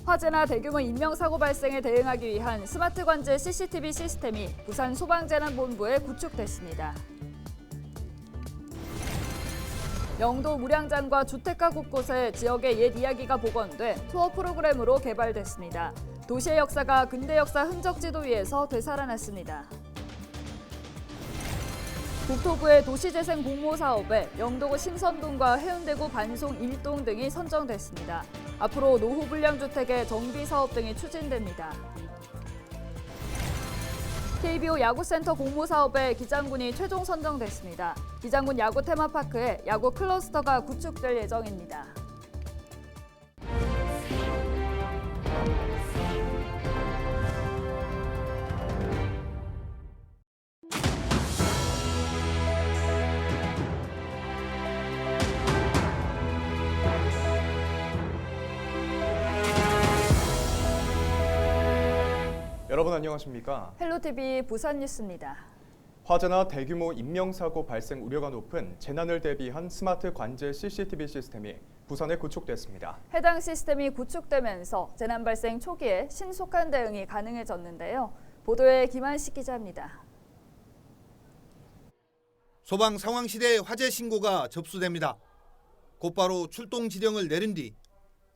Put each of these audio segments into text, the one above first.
화재나 대규모 인명사고 발생에 대응하기 위한 스마트 관제 CCTV 시스템이 부산 소방재난본부에 구축됐습니다. 영도 무량장과 주택가 곳곳에 지역의 옛 이야기가 복원돼 투어 프로그램으로 개발됐습니다. 도시의 역사가 근대 역사 흔적 지도 위에서 되살아났습니다. 국토부의 도시재생 공모 사업에 영도구 신선동과 해운대구 반송 1동 등이 선정됐습니다. 앞으로 노후 불량 주택의 정비 사업 등이 추진됩니다. KBO 야구센터 공모 사업에 기장군이 최종 선정됐습니다. 기장군 야구 테마파크에 야구 클러스터가 구축될 예정입니다. 여러분 안녕하십니까? 헬로TV 부산 뉴스입니다. 화재나 대규모 인명사고 발생 우려가 높은 재난을 대비한 스마트 관제 CCTV 시스템이 부산에 구축됐습니다. 해당 시스템이 구축되면서 재난 발생 초기에 신속한 대응이 가능해졌는데요. 보도에 김한식 기자입니다. 소방 상황 시대에 화재 신고가 접수됩니다. 곧바로 출동 지령을 내린 뒤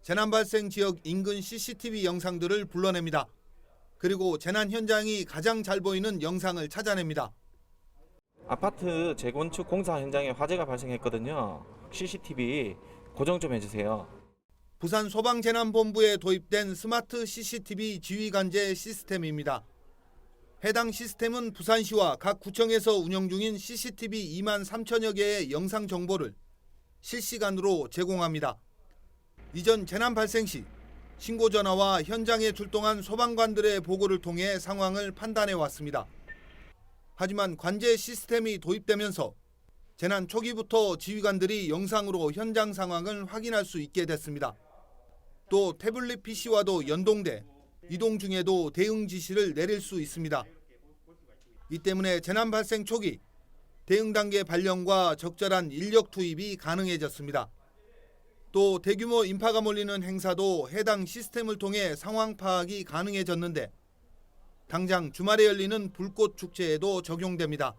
재난 발생 지역 인근 CCTV 영상들을 불러냅니다. 그리고 재난 현장이 가장 잘 보이는 영상을 찾아냅니다. 아파트 재건축 공사 현장에 화재가 발생했거든요. CCTV 고정 좀 해주세요. 부산 소방재난본부에 도입된 스마트 CCTV 지휘관제 시스템입니다. 해당 시스템은 부산시와 각 구청에서 운영 중인 CCTV 2만 3천여 개의 영상 정보를 실시간으로 제공합니다. 이전 재난 발생 시 신고 전화와 현장에 출동한 소방관들의 보고를 통해 상황을 판단해 왔습니다. 하지만 관제 시스템이 도입되면서 재난 초기부터 지휘관들이 영상으로 현장 상황을 확인할 수 있게 됐습니다. 또 태블릿 PC와도 연동돼 이동 중에도 대응 지시를 내릴 수 있습니다. 이 때문에 재난 발생 초기 대응 단계 발령과 적절한 인력 투입이 가능해졌습니다. 또 대규모 인파가 몰리는 행사도 해당 시스템을 통해 상황 파악이 가능해졌는데 당장 주말에 열리는 불꽃 축제에도 적용됩니다.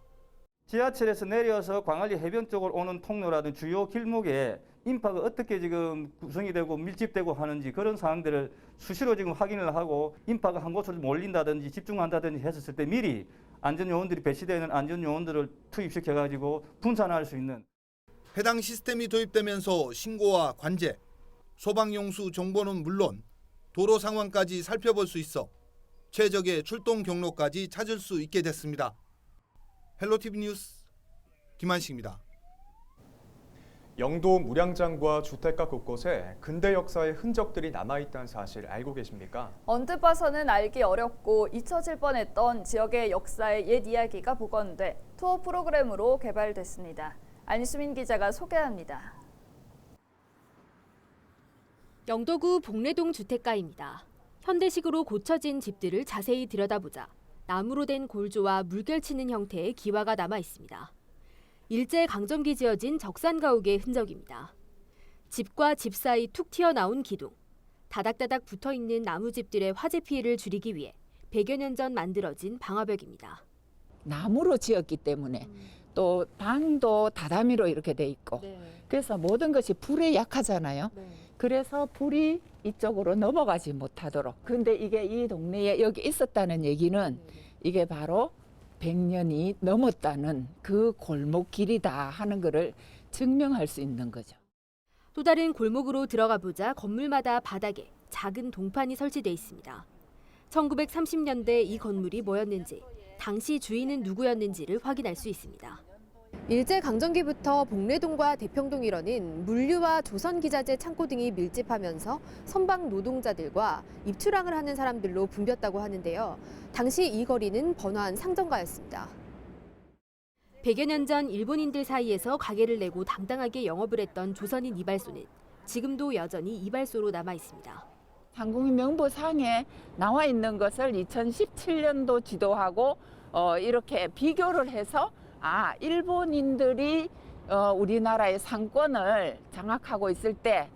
지하철에서 내려서 광안리 해변 쪽으로 오는 통로라든 주요 길목에 인파가 어떻게 지금 구성이 되고 밀집되고 하는지 그런 사항들을 수시로 지금 확인을 하고 인파가 한 곳으로 몰린다든지 집중한다든지 했었을 때 미리 안전요원들이 배치되어 있는 안전요원들을 투입시켜가지고 분산할 수 있는 해당 시스템이 도입되면서 신고와 관제, 소방용수 정보는 물론 도로 상황까지 살펴볼 수 있어 최적의 출동 경로까지 찾을 수 있게 됐습니다. 헬로티비 뉴스 김한식입니다. 영도 무량장과 주택가 곳곳에 근대 역사의 흔적들이 남아있다는 사실 알고 계십니까? 언뜻 봐서는 알기 어렵고 잊혀질 뻔했던 지역의 역사의 옛 이야기가 복원돼 투어 프로그램으로 개발됐습니다. 안수민 기자가 소개합니다. 영도구 복례동 주택가입니다. 현대식으로 고쳐진 집들을 자세히 들여다보자 나무로 된 골조와 물결치는 형태의 기와가 남아 있습니다. 일제강점기 지어진 적산가옥의 흔적입니다. 집과 집 사이 툭 튀어나온 기둥, 다닥다닥 붙어있는 나무집들의 화재 피해를 줄이기 위해 100여 년 전 만들어진 방화벽입니다. 나무로 지었기 때문에 또 방도 다다미로 이렇게 돼 있고 그래서 모든 것이 불에 약하잖아요. 그래서 불이 이쪽으로 넘어가지 못하도록. 근데 이게 이 동네에 여기 있었다는 얘기는 이게 바로 100년이 넘었다는 그 골목길이다 하는 것을 증명할 수 있는 거죠. 또 다른 골목으로 들어가 보자 건물마다 바닥에 작은 동판이 설치돼 있습니다. 1930년대 이 건물이 뭐였는지, 당시 주인은 누구였는지를 확인할 수 있습니다. 일제강점기부터 복례동과 대평동 일원은 물류와 조선기자재 창고 등이 밀집하면서 선박 노동자들과 입출항을 하는 사람들로 붐볐다고 하는데요. 당시 이 거리는 번화한 상점가였습니다. 100여 년 전 일본인들 사이에서 가게를 내고 당당하게 영업을 했던 조선인 이발소는 지금도 여전히 이발소로 남아 있습니다. 상공인 명부상에 나와 있는 것을 2017년도 지도하고 이렇게 비교를 해서 일본인들이 우리나라의 상권을 장악하고 있을 때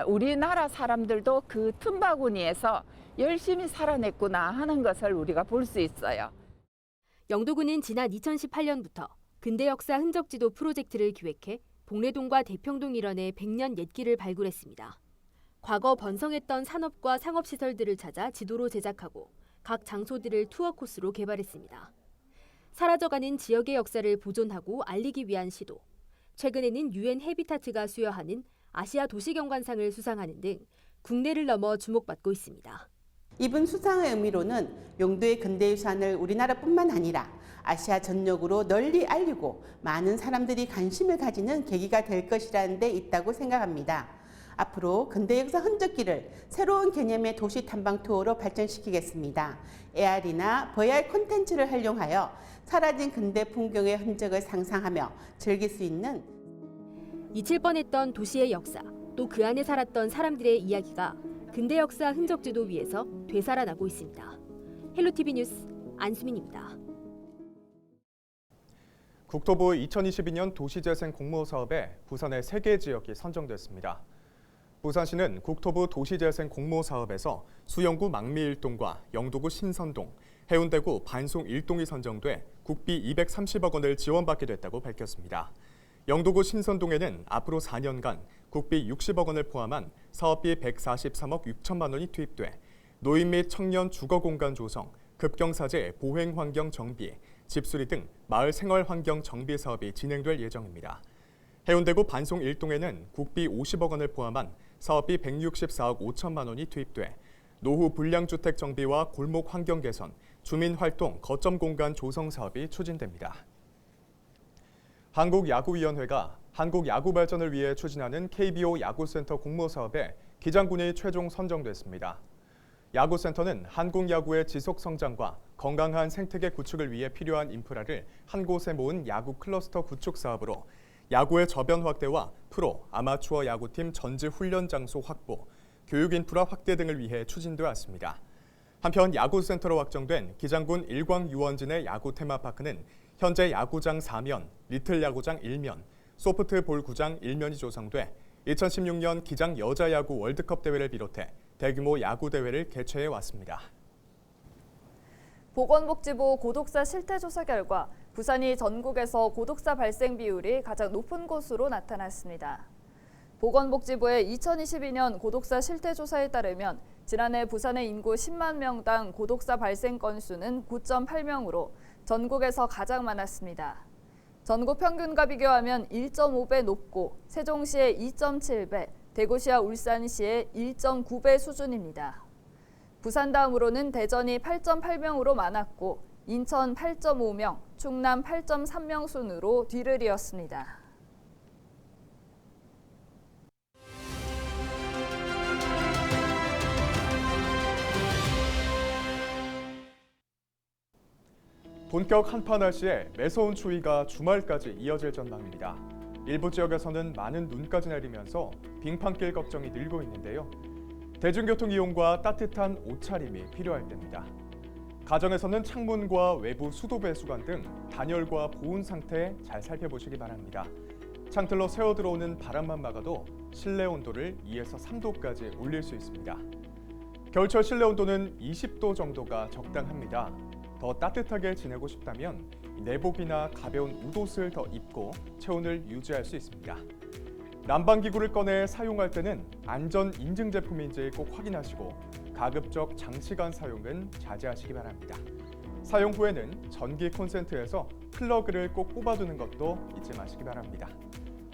우리나라 사람들도 그 틈바구니에서 열심히 살아냈구나 하는 것을 우리가 볼 수 있어요. 영도군은 지난 2018년부터 근대 역사 흔적지도 프로젝트를 기획해 봉래동과 대평동 일원의 100년 옛길을 발굴했습니다. 과거 번성했던 산업과 상업시설들을 찾아 지도로 제작하고 각 장소들을 투어 코스로 개발했습니다. 사라져가는 지역의 역사를 보존하고 알리기 위한 시도, 최근에는 UN 헤비타트가 수여하는 아시아 도시경관상을 수상하는 등 국내를 넘어 주목받고 있습니다. 이번 수상의 의미로는 영도의 근대유산을 우리나라뿐만 아니라 아시아 전역으로 널리 알리고 많은 사람들이 관심을 가지는 계기가 될 것이라는 데 있다고 생각합니다. 앞으로 근대역사 흔적길을 새로운 개념의 도시 탐방 투어로 발전시키겠습니다. AR이나 VR 콘텐츠를 활용하여 사라진 근대 풍경의 흔적을 상상하며 즐길 수 있는 잊힐 뻔했던 도시의 역사, 또 그 안에 살았던 사람들의 이야기가 근대 역사 흔적지도 위에서 되살아나고 있습니다. 헬로티비 뉴스 안수민입니다. 국토부 2022년 도시재생 공모 사업에 부산의 3개 지역이 선정됐습니다. 부산시는 국토부 도시재생 공모 사업에서 수영구 망미 1동과 영도구 신선동, 해운대구 반송 1동이 선정돼 국비 230억 원을 지원받게 됐다고 밝혔습니다. 영도구 신선동에는 앞으로 4년간 국비 60억 원을 포함한 사업비 143억 6천만 원이 투입돼 노인 및 청년 주거공간 조성, 급경사제 보행환경 정비, 집수리 등 마을 생활환경 정비 사업이 진행될 예정입니다. 해운대구 반송 1동에는 국비 50억 원을 포함한 사업비 164억 5천만 원이 투입돼 노후 불량주택 정비와 골목 환경 개선, 주민활동 거점 공간 조성 사업이 추진됩니다. 한국야구위원회가 한국야구 발전을 위해 추진하는 KBO 야구센터 공모 사업에 기장군이 최종 선정됐습니다. 야구센터는 한국 야구의 지속 성장과 건강한 생태계 구축을 위해 필요한 인프라를 한 곳에 모은 야구 클러스터 구축 사업으로 야구의 저변 확대와 프로, 아마추어 야구팀 전지 훈련 장소 확보, 교육 인프라 확대 등을 위해 추진돼 왔습니다. 한편 야구센터로 확정된 기장군 일광유원진의 야구 테마파크는 현재 야구장 4면, 리틀 야구장 1면, 소프트볼 구장 1면이 조성돼 2016년 기장 여자야구 월드컵 대회를 비롯해 대규모 야구 대회를 개최해 왔습니다. 보건복지부 고독사 실태조사 결과 부산이 전국에서 고독사 발생 비율이 가장 높은 곳으로 나타났습니다. 보건복지부의 2022년 고독사 실태조사에 따르면 지난해 부산의 인구 10만 명당 고독사 발생 건수는 9.8명으로 전국에서 가장 많았습니다. 전국 평균과 비교하면 1.5배 높고 세종시의 2.7배, 대구시와 울산시의 1.9배 수준입니다. 부산 다음으로는 대전이 8.8명으로 많았고 인천 8.5명, 충남 8.3명 순으로 뒤를 이었습니다. 본격 한파 날씨에 매서운 추위가 주말까지 이어질 전망입니다. 일부 지역에서는 많은 눈까지 내리면서 빙판길 걱정이 늘고 있는데요. 대중교통 이용과 따뜻한 옷차림이 필요할 때입니다. 가정에서는 창문과 외부 수도 배수관 등 단열과 보온 상태 잘 살펴보시기 바랍니다. 창틀로 새어 들어오는 바람만 막아도 실내 온도를 2에서 3도까지 올릴 수 있습니다. 겨울철 실내 온도는 20도 정도가 적당합니다. 더 따뜻하게 지내고 싶다면 내복이나 가벼운 웃옷을 더 입고 체온을 유지할 수 있습니다. 난방기구를 꺼내 사용할 때는 안전 인증 제품인지 꼭 확인하시고 가급적 장시간 사용은 자제하시기 바랍니다. 사용 후에는 전기 콘센트에서 플러그를 꼭 뽑아두는 것도 잊지 마시기 바랍니다.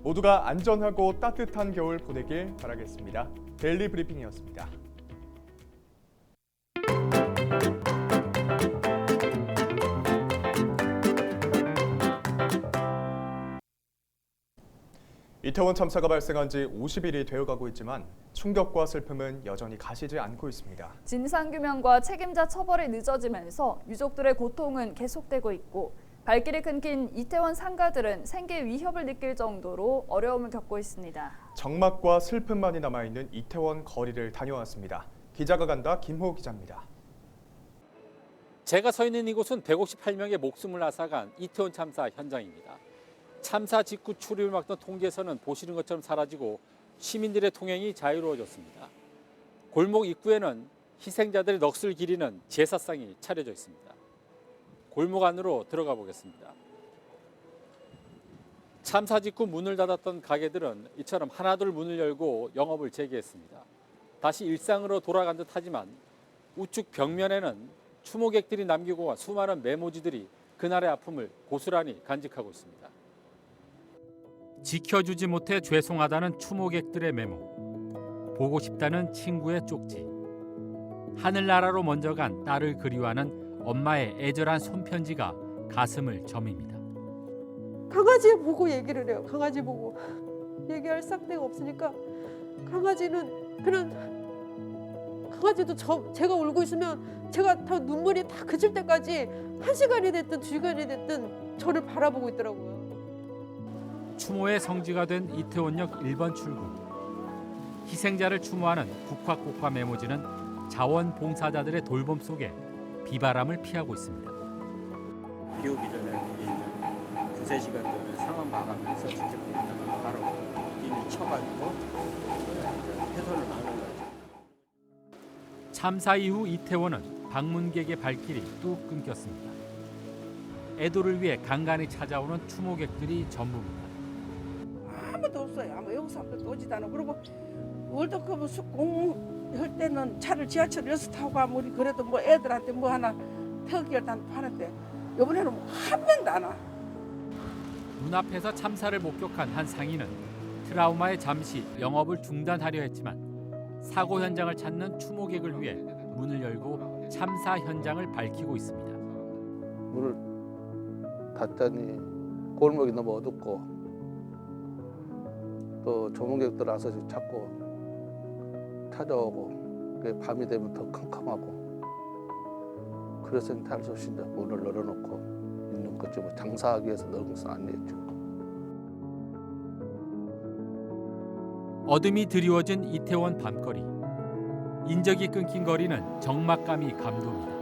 모두가 안전하고 따뜻한 겨울 보내길 바라겠습니다. 데일리 브리핑이었습니다. 이태원 참사가 발생한 지 50일이 되어가고 있지만 충격과 슬픔은 여전히 가시지 않고 있습니다. 진상규명과 책임자 처벌이 늦어지면서 유족들의 고통은 계속되고 있고 발길이 끊긴 이태원 상가들은 생계 위협을 느낄 정도로 어려움을 겪고 있습니다. 적막과 슬픔만이 남아있는 이태원 거리를 다녀왔습니다. 기자가 간다 김호 기자입니다. 제가 서 있는 이곳은 158명의 목숨을 앗아간 이태원 참사 현장입니다. 참사 직후 추리를 막던 통계선은 보시는 것처럼 사라지고 시민들의 통행이 자유로워졌습니다. 골목 입구에는 희생자들의 넋을 기리는 제사상이 차려져 있습니다. 골목 안으로 들어가 보겠습니다. 참사 직후 문을 닫았던 가게들은 이처럼 하나둘 문을 열고 영업을 재개했습니다. 다시 일상으로 돌아간 듯하지만 우측 벽면에는 추모객들이 남기고 간 수많은 메모지들이 그날의 아픔을 고스란히 간직하고 있습니다. 지켜주지 못해 죄송하다는 추모객들의 메모, 보고 싶다는 친구의 쪽지, 하늘나라로 먼저 간 딸을 그리워하는 엄마의 애절한 손편지가 가슴을 저밉니다. 강아지 보고 얘기를 해요. 강아지 보고 얘기할 상대가 없으니까 강아지는 그냥 강아지도 제가 울고 있으면 제가 다 눈물이 다 그칠 때까지 1시간이 됐든 2시간이 됐든 저를 바라보고 있더라고요. 추모의 성지가 된 이태원역 1번 출구. 희생자를 추모하는 국화꽃과 메모지는 자원봉사자들의 돌봄 속에 비바람을 피하고 있습니다. 비 오기 전에 두세 시간 전에 상황 봐가면서 직접 보다가 바로 이미 쳐가지고 해소를 하는 거죠. 참사 이후 이태원은 방문객의 발길이 뚝 끊겼습니다. 애도를 위해 간간히 찾아오는 추모객들이 전부입니다. 아무도 없어요. 아무 영국 사람들도 오지도 않아. 그리고 월드컵 공할 때는 차를 지하철에서 타고 가면 우리 그래도 뭐 애들한테 뭐 하나 특별단 하는데 이번에는 뭐 한 명도 안 와. 눈앞에서 참사를 목격한 한 상인은 트라우마에 잠시 영업을 중단하려 했지만 사고 현장을 찾는 추모객을 위해 문을 열고 참사 현장을 밝히고 있습니다. 문을 닫자니 골목이 너무 어둡고 또 조문객들 와서 자꾸 찾아오고 밤이 되면 더 캄캄하고 그래서 할 수 없이 문을 열어놓고 있는 거죠. 뭐 장사하기 위해서 넣은 것은 아니었죠. 어둠이 드리워진 이태원 밤거리. 인적이 끊긴 거리는 적막감이 감돕니다.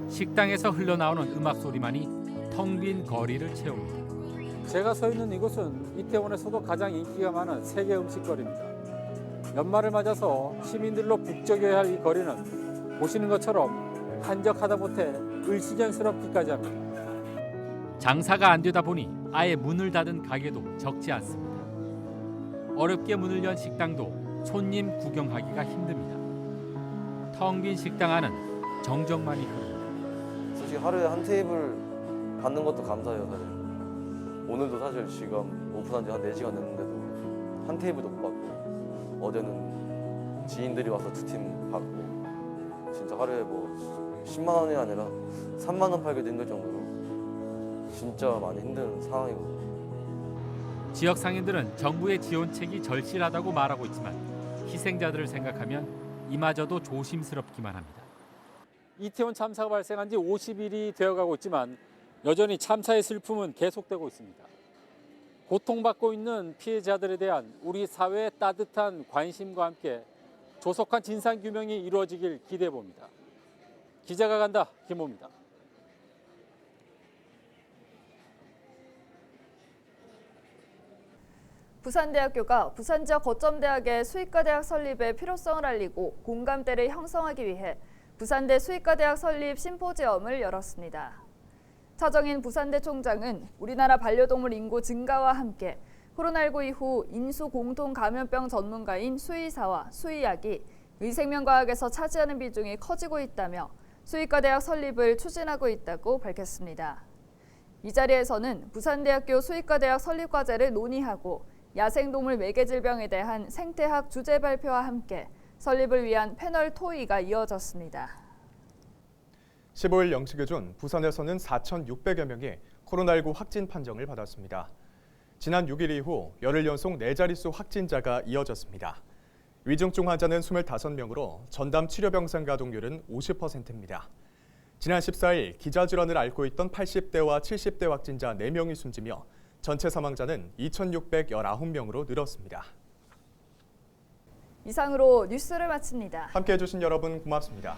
식당에서 흘러나오는 음악 소리만이 텅 빈 거리를 채웁니다. 제가 서 있는 이곳은 이태원에서도 가장 인기가 많은 세계 음식거리입니다. 연말을 맞아서 시민들로 북적여야 할 이 거리는 보시는 것처럼 한적하다 못해 을씨년스럽기까지 합니다. 장사가 안 되다 보니 아예 문을 닫은 가게도 적지 않습니다. 어렵게 문을 연 식당도 손님 구경하기가 힘듭니다. 텅 빈 식당 안은 정적만이 흐릅니다. 솔직히 하루에 한 테이블 받는 것도 감사해요, 사실. 오늘도 사실 지금 오픈한 지 한 4시간 됐는데도 한 테이블도 못 받고 어제는 지인들이 와서 2팀 받고 진짜 하루에 뭐 10만 원이 아니라 3만 원 팔기도 힘들 정도로 진짜 많이 힘든 상황이거든요. 지역 상인들은 정부의 지원책이 절실하다고 말하고 있지만 희생자들을 생각하면 이마저도 조심스럽기만 합니다. 이태원 참사가 발생한 지 50일이 되어가고 있지만 여전히 참사의 슬픔은 계속되고 있습니다. 고통받고 있는 피해자들에 대한 우리 사회의 따뜻한 관심과 함께 조속한 진상규명이 이루어지길 기대해 봅니다. 기자가 간다, 김호입니다. 부산대학교가 부산 지역 거점대학의 수의과대학 설립의 필요성을 알리고 공감대를 형성하기 위해 부산대 수의과대학 설립 심포지엄을 열었습니다. 차정인 부산대 총장은 우리나라 반려동물 인구 증가와 함께 코로나19 이후 인수 공통 감염병 전문가인 수의사와 수의학이 의생명과학에서 차지하는 비중이 커지고 있다며 수의과대학 설립을 추진하고 있다고 밝혔습니다. 이 자리에서는 부산대학교 수의과대학 설립 과제를 논의하고 야생동물 매개질병에 대한 생태학 주제 발표와 함께 설립을 위한 패널 토의가 이어졌습니다. 15일 0시 기준 부산에서는 4,600여 명이 코로나19 확진 판정을 받았습니다. 지난 6일 이후 열흘 연속 4자릿수 확진자가 이어졌습니다. 위중증 환자는 25명으로 전담 치료병상 가동률은 50%입니다. 지난 14일 기자질환을 앓고 있던 80대와 70대 확진자 4명이 숨지며 전체 사망자는 2,619명으로 늘었습니다. 이상으로 뉴스를 마칩니다. 함께해 주신 여러분 고맙습니다.